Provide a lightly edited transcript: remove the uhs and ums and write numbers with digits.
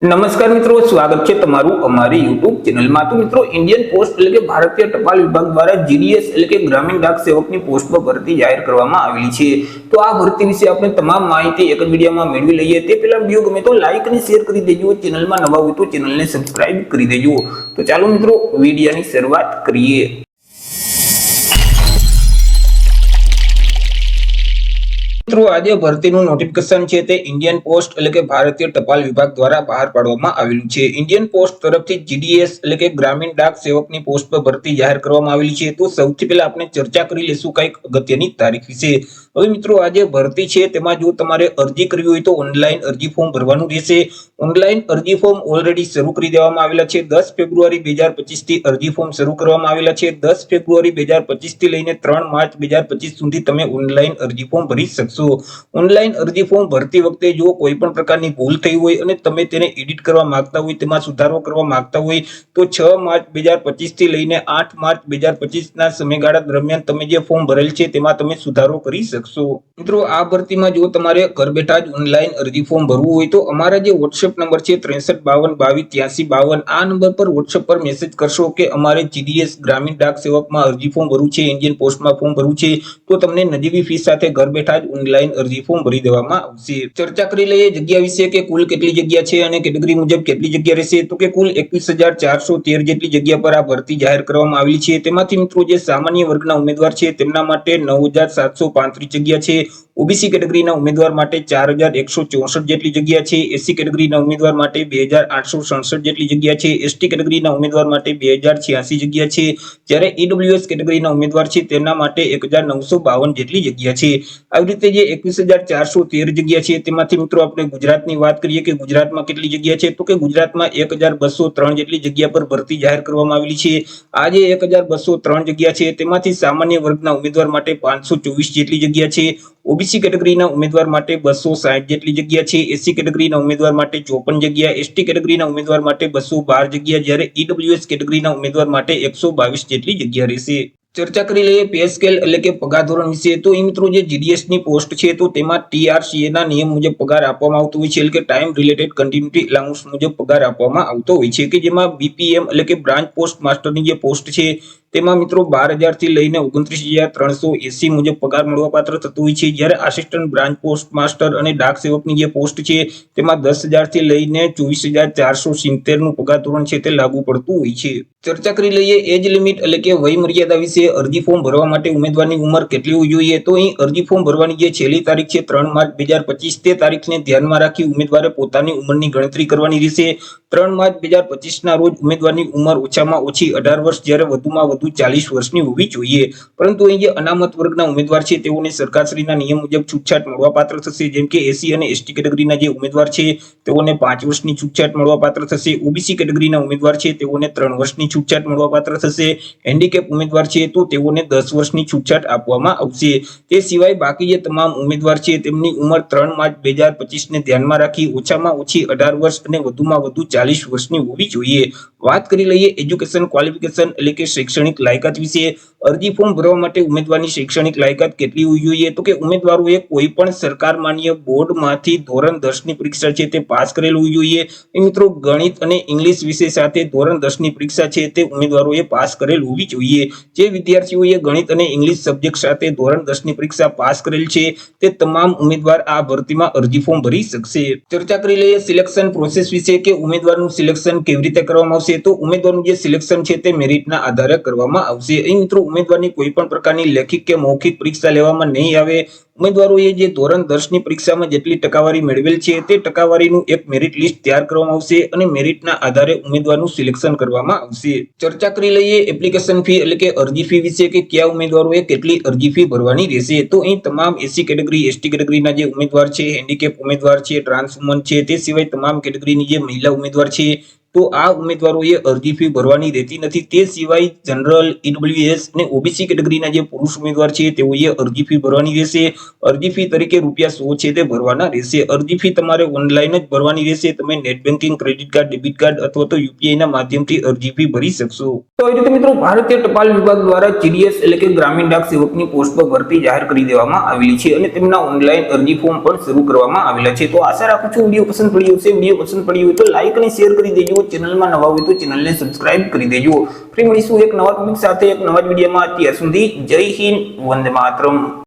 નમસ્કાર મિત્રો, સ્વાગત છે તમારું અમારી YouTube ચેનલમાં। તો મિત્રો, ઇન્ડિયન પોસ્ટ એટલે કે ભારતીય ટપાલ વિભાગ દ્વારા જીડીએસ એટલે કે ગ્રામીણ ડાક સેવકની પોસ્ટ પર ભરતી જાહેર કરવામાં આવેલી છે। તો આ ભરતી વિશે આપણે તમામ માહિતી એક જ વિડીયોમાં મેળવી લઈએ। તે પહેલા વિડીયો ગમે તો લાઈક અને શેર કરી દેજો, ચેનલમાં નવા હોય તો ચેનલને સબસ્ક્રાઇબ કરી દેજો। તો ચાલો મિત્રો, વિડીયોની શરૂઆત કરીએ। મિત્રો, આજે ભરતીનું નોટિફિકેશન છે તે ઇન્ડિયન પોસ્ટ એટલે કે ભારતીય ટપાલ વિભાગ દ્વારા બહાર પાડવામાં આવેલું છે। ઇન્ડિયન પોસ્ટ તરફથી જીડીએસ એટલે કે ગ્રામીણ ડાક સેવકની પોસ્ટ પર ભરતી જાહેર કરવામાં આવેલી છે। તો સૌથી પહેલા આપણે ચર્ચા કરી લેશું કંઈક અગત્યની તારીખ વિશે। હવે મિત્રો, આ જે ભરતી છે તેમાં જો તમારે અરજી કરવી હોય તો ઓનલાઈન અરજી ફોર્મ ભરવાનું રહેશે। ઓનલાઈન અરજી ફોર્મ ઓલરેડી શરૂ કરી દેવામાં આવેલા છે। 10 ફેબ્રુઆરી 2025 થી અરજી ફોર્મ શરૂ કરવામાં આવેલા છે। 10 ફેબ્રુઆરી 2025 થી લઈને 3 માર્ચ 2025 સુધી તમે ઓનલાઈન અરજી ફોર્મ ભરી શકશો। ઓનલાઈન અરજી ફોર્મ ભરતી વખતે જો કોઈ પણ પ્રકારની ભૂલ થઈ હોય અને તમે તેને એડિટ કરવા માંગતા હોય, તેમાં સુધારો કરવા માંગતા હોય તો 6 માર્ચ 2025 થી લઈને 8 માર્ચ 2025 ના સમયગાળા દરમિયાન તમે જે ફોર્મ ભરેલ છે તેમાં તમે સુધારો કરી શકશો। મિત્રો, આ ભરતીમાં જો તમારે ઘર બેઠા જ ઓનલાઈન અરજી ફોર્મ ભરવું હોય તો અમારા જે WhatsApp નંબર છે 6352228352, આ નંબર પર WhatsApp પર મેસેજ કરશો કે અમારે જીડીએસ ગ્રામીણ ડાક સેવકમાં અરજી ફોર્મ ભરવું છે, ઇન્ડિયન પોસ્ટમાં ફોર્મ ભરવું છે, તો તમને નજીવી ફી સાથે ઘર બેઠા જ ઓનલાઈન અરજી ફોર્મ ભરી દેવામાં આવશે। ચર્ચા કરી લઈએ જગ્યા વિશે કે કુલ કેટલી જગ્યા છે અને કેટેગરી મુજબ કેટલી જગ્યા રહેશે। તો કે કુલ 21,413 જેટલી જગ્યા પર આ ભરતી જાહેર કરવામાં આવેલી છે। તેમાંથી મિત્રો જે સામાન્ય વર્ગના ઉમેદવાર છે તેમના માટે 9,735 જગ્યા છે। ઓબીસી કેટેગરીના ઉમેદવાર માટે 4,164 જેટલી જગ્યા છે। એસસી કેટેગરીના ઉમેદવાર માટે 2,867 જેટલી જગ્યા છે। એસટી કેટેગરીના ઉમેદવાર માટે 2,086 જગ્યા છે। જ્યારે ઈડબ્લ્યુએસ કેટેગરીના ઉમેદવાર છે તેના માટે 1,952 જેટલી જગ્યા છે। આવી રીતે જે 21,413 જગ્યા છે તેમાંથી મિત્રો આપણે ગુજરાતની વાત કરીએ કે ગુજરાતમાં કેટલી જગ્યા છે, તો કે ગુજરાતમાં 1,203 જેટલી જગ્યા પર ભરતી જાહેર કરવામાં આવેલી છે। આ જે 1,203 જગ્યા છે તેમાંથી સામાન્ય વર્ગના ઉમેદવાર માટે 524 જેટલી જગ્યા છે। ઓબીસી કેટેગરીના ઉમેદવાર માટે 260 જેટલી જગ્યા છે। એસસી કેટેગરીના ઉમેદવાર માટે 54 જગ્યા, એસટી કેટેગરીના ઉમેદવાર માટે 212 જગ્યા, જ્યારે ઈડબ્લ્યુએસ કેટેગરીના ઉમેદવાર માટે 122 જેટલી જગ્યા રહેશે। ચર્ચા કરી લઈએ પે સ્કેલ એટલે કે પગાર ધોરણ વિશે। તો એ મિત્રો, જે જીડીએસ ની પોસ્ટ છે તો તેમાં ટીઆરસીએ ના નિયમ મુજબ પગાર આપવામાં આવતો હોય છે, એટલે કે ટાઈમ રિલેટેડ કન્ટિન્યુટી અલાઉન્સ મુજબ પગાર આપવામાં આવતો હોય છે, કે જેમાં બીપીએમ એટલે કે બ્રાન્ચ પોસ્ટ માસ્ટરની જે પોસ્ટ છે તેમાં મિત્રો 12,000 થી લઈને 29,380 મુજબ પગાર મળવાપાત્ર થતો હોય છે। જ્યારે આસિસ્ટન્ટ બ્રાન્ચ પોસ્ટ માસ્ટર અને ડાક સેવકની જે પોસ્ટ છે તેમાં 10,000 થી લઈને 24,470 નું પગાર ધોરણ છે તે લાગુ પડતું હોય છે। ચર્ચા કરી લઈએ એજ લિમિટ એટલે કે વય મર્યાદા વિશે। અરજી ફોર્મ ભરવા માટે ઉમેદવારની ઉંમર કેટલી હોવી જોઈએ? તો અહીં અરજી ફોર્મ ભરવાની જે છેલ્લી તારીખ છે 3 માર્ચ 2025, તે તારીખને ધ્યાનમાં રાખી ઉમેદવારે પોતાની ઉંમરની ગણતરી કરવાની રહેશે। 3 માર્ચ 2025 ના રોજ ઉમેદવારની ઉંમર ઓછામાં ઓછી 18 વર્ષ જ્યારે વધુમાં વધુ 40 વર્ષની હોવી જોઈએ। પરંતુ અહીં જે અનામત વર્ગના ઉમેદવાર છે તેઓને સરકારશ્રીના નિયમ મુજબ છૂટછાટ મળવાપાત્ર થશે। જેમ કે એસસી અને એસટી કેટેગરીના જે ઉમેદવાર છે તેઓને 5 વર્ષની છૂટછાટ મળવાપાત્ર થશે। ઓબીસી કેટેગરીના ઉમેદવાર છે તેઓને 3 વર્ષની છૂટછાટ મળવાપાત્ર થશે। હેન્ડીકેપ ઉમેદવાર છે તો તેઓને 10 વર્ષની છૂટછાટ આપવામાં આવશે। તે સિવાય બાકી જે તમામ ઉમેદવાર છે તેમની ઉંમર 3 માર્ચ 2025 ને ધ્યાનમાં રાખી ઓછામાં ઓછી 18 વર્ષ અને વધુમાં વધુ 40 વર્ષની હોવી જોઈએ। વાત કરી લઈએ એજ્યુકેશન ક્વોલિફિકેશન એટલે કે શૈક્ષણિક લાયકાત વિશે। અરજી ફોર્મ ભરવા માટે ઉમેદવારની શૈક્ષણિક લાયકાત કેટલી હોવી જોઈએ? તો કે ઉમેદવારોએ કોઈ પણ સરકાર માન્ય બોર્ડમાંથી ધોરણ 10 ની પરીક્ષા છે તે પાસ કરેલ હોવી જોઈએ। મિત્રો, ગણિત અને ઇંગ્લિશ વિષય સાથે ધોરણ 10 ની પરીક્ષા છે તે ઉમેદવારોએ પાસ કરેલ હોવી જોઈએ। જે વિદ્યાર્થીઓએ ગણિત અને ઇંગ્લિશ સબ્જેક્ટ સાથે ધોરણ 10 ની પરીક્ષા પાસ કરેલ છે તે તમામ ઉમેદવાર આ ભરતીમાં અરજી ફોર્મ ભરી શકશે। ચર્ચા કરી લઈએ સિલેક્શન પ્રોસેસ વિશે કે ઉમેદવારનું સિલેક્શન કેવી રીતે કરવામાં આવશે। તો ઉમેદવારનું જે સિલેક્શન છે તે મેરિટના આધારે કરવામાં આવશે। અહીં મિત્રો, ઉમેદવારની કોઈ પણ પ્રકારની લેખિત કે મૌખિક પરીક્ષા લેવામાં નહીં આવે। ઉમેદવારોએ જે ધોરણ 10 ની પરીક્ષામાં જેટલી ટકાવારી મેળવેલ છે તે ટકાવારીનું એક મેરિટ લિસ્ટ તૈયાર કરવામાં આવશે અને મેરિટના આધારે ઉમેદવારનું સિલેક્શન કરવામાં આવશે। ચર્ચા કરી લઈએ એપ્લિકેશન ફી એટલે કે અરજી ફી વિશે કે કયા ઉમેદવારોએ કેટલી અરજી ફી ભરવાની રહેશે। તો અહીં તમામ એસસી કેટેગરી, એસટી કેટેગરીના જે ઉમેદવાર છે, હેન્ડીકેપ ઉમેદવાર છે, ટ્રાન્સ વુમન છે, તે સિવાય તમામ કેટેગરીની જે મહિલા ઉમેદવાર છે તો આ ઉમેદવારોએ અરજી ફી ભરવાની રહેતી નથી. તે સિવાય જનરલ, ઈડબ્લ્યુએસ અને ઓબીસી કેટેગરીના જે પુરુષ ઉમેદવાર છે તેઓએ અરજી ફી ભરવાની રહેશે. અરજી ફી તરીકે ₹100 છે તે ભરવાના રહેશે. અરજી ફી તમારે ઓનલાઈન જ ભરવાની રહેશે. તમે net banking, credit card, debit card અથવા તો યુપીઆઈ ના માધ્યમથી અરજી ફી ભરી શકશો. તો એ રીતે મિત્રો ભારતીય ટપાલ વિભાગ દ્વારા જીડીએસ એટલે કે ગ્રામીણ ડાક સેવકની પોસ્ટ પર ભરતી જાહેર કરી દેવામાં આવેલી છે અને તેમના ઓનલાઈન અરજી ફોર્મ પણ શરૂ કરવામાં આવેલા છે. તો આશા રાખું છું વિડીયો પસંદ પડ્યો હશે. વિડીયો પસંદ પડ્યો હોય તો લાઈક અને શેર કરી દેજો. ચેનલમાં નવા હોય તો ચેનલને સબસ્ક્રાઇબ કરી દેજો. ફરી મળીશું એક નવા ટોપિક સાથે એક નવા વિડીયોમાં. ત્યાર સુધી જય હિન્દ, વંદે માતરમ.